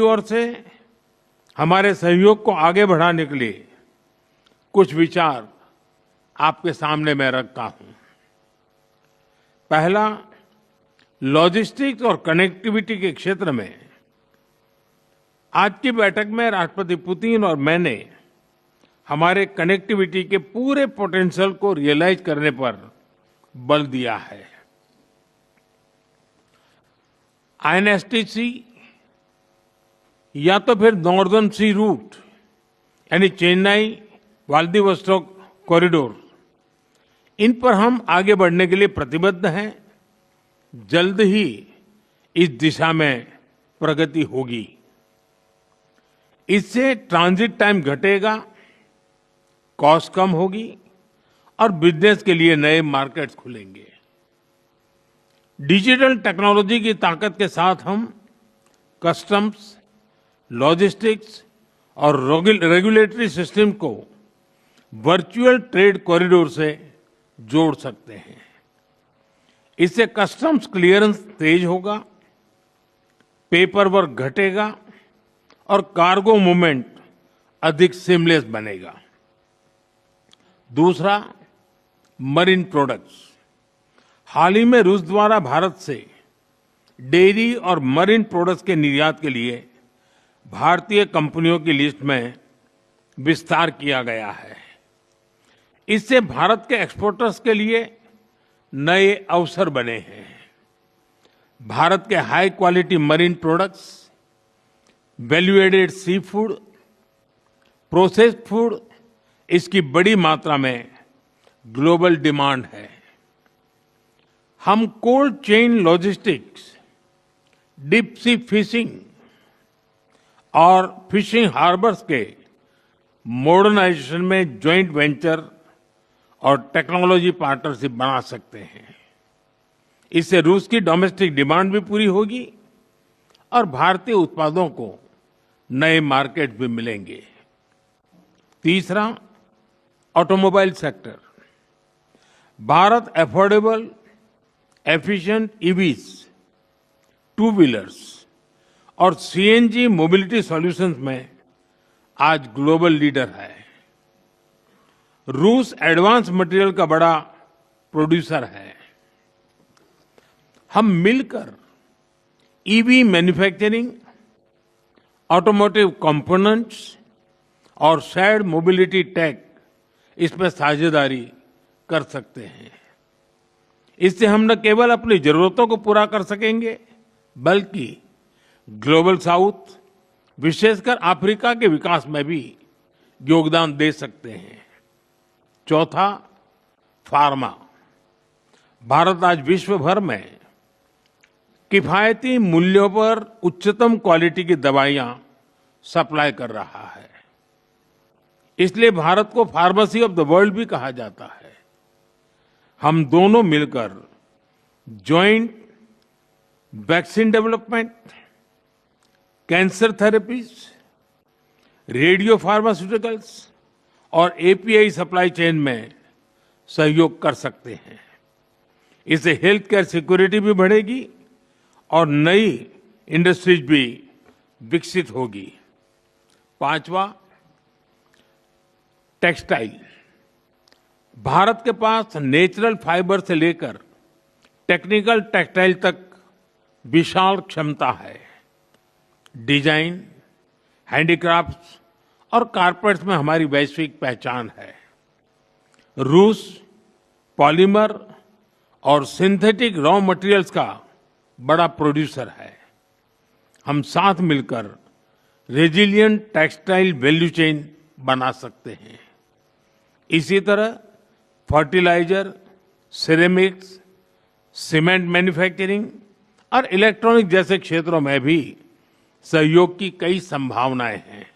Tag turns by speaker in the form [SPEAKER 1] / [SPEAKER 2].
[SPEAKER 1] ओर से हमारे सहयोग को आगे बढ़ाने के लिए कुछ विचार आपके सामने मैं रखता हूं। पहला, लॉजिस्टिक्स और कनेक्टिविटी के क्षेत्र में आज की बैठक में राष्ट्रपति पुतिन और मैंने हमारे कनेक्टिविटी के पूरे पोटेंशियल को रियलाइज करने पर बल दिया है। आईएनएसटीसी या तो फिर नॉर्दर्न सी रूट यानी चेन्नई व्लादिवोस्टोक कॉरिडोर, इन पर हम आगे बढ़ने के लिए प्रतिबद्ध हैं। जल्द ही इस दिशा में प्रगति होगी। इससे ट्रांजिट टाइम घटेगा, कॉस्ट कम होगी और बिजनेस के लिए नए मार्केट्स खुलेंगे। डिजिटल टेक्नोलॉजी की ताकत के साथ हम कस्टम्स, लॉजिस्टिक्स और रेगुलेटरी सिस्टम को वर्चुअल ट्रेड कॉरिडोर से जोड़ सकते हैं। इससे कस्टम्स क्लियरेंस तेज होगा, पेपर वर्क घटेगा और कार्गो मूवमेंट अधिक सीमलेस बनेगा। दूसरा, मरीन प्रोडक्ट्स। हाल ही में रूस द्वारा भारत से डेयरी और मरीन प्रोडक्ट्स के निर्यात के लिए भारतीय कंपनियों की लिस्ट में विस्तार किया गया है। इससे भारत के एक्सपोर्टर्स के लिए नए अवसर बने हैं। भारत के high quality marine products, value added seafood, processed food, इसकी बड़ी मात्रा में ग्लोबल डिमांड है। हम cold chain logistics, deep sea fishing और फिशिंग हार्बर्स के मॉडर्नाइजेशन में ज्वाइंट वेंचर और टेक्नोलॉजी पार्टनरशिप बना सकते हैं। इससे रूस की डोमेस्टिक डिमांड भी पूरी होगी और भारतीय उत्पादों को नए मार्केट भी मिलेंगे। तीसरा, automobile sector. Bharat affordable, efficient EVs, two wheelers और सीएनजी मोबिलिटी सॉल्यूशंस में आज ग्लोबल लीडर है। रूस एडवांस मटेरियल का बड़ा प्रोड्यूसर है। हम मिलकर ईवी मैन्युफैक्चरिंग, ऑटोमोटिव कंपोनेंट्स और शेयर्ड मोबिलिटी टेक, इसमें साझेदारी कर सकते हैं। इससे हम न केवल अपनी जरूरतों को पूरा कर सकेंगे, बल्कि ग्लोबल साउथ, विशेषकर अफ्रीका के विकास में भी योगदान दे सकते हैं। चौथा, फार्मा। भारत आज विश्व भर में किफायती मूल्यों पर उच्चतम क्वालिटी की दवाइयां सप्लाई कर रहा है। इसलिए भारत को फार्मेसी ऑफ द वर्ल्ड भी कहा जाता है। हम दोनों मिलकर joint vaccine development, cancer therapies, radio pharmaceuticals और एपीआई सप्लाई चेन में सहयोग कर सकते हैं। इससे हेल्थ केयर सिक्योरिटी भी बढ़ेगी और नई इंडस्ट्रीज भी विकसित होगी। पांचवा, टेक्सटाइल। भारत के पास नेचुरल फाइबर से लेकर टेक्निकल टेक्सटाइल तक विशाल क्षमता है। डिजाइन, हैंडीक्राफ्ट्स और कारपेट्स में हमारी वैश्विक पहचान है। रूस पॉलीमर और सिंथेटिक रॉ मटेरियल्स का बड़ा प्रोड्यूसर है। हम साथ मिलकर रेजिलिएंट टेक्सटाइल वैल्यू चेन बना सकते हैं। इसी तरह फर्टिलाइजर, सिरेमिक्स, सीमेंट मैन्युफैक्चरिंग और इलेक्ट्रॉनिक जैसे क्षेत्रों में भी सहयोग की कई संभावनाएं हैं।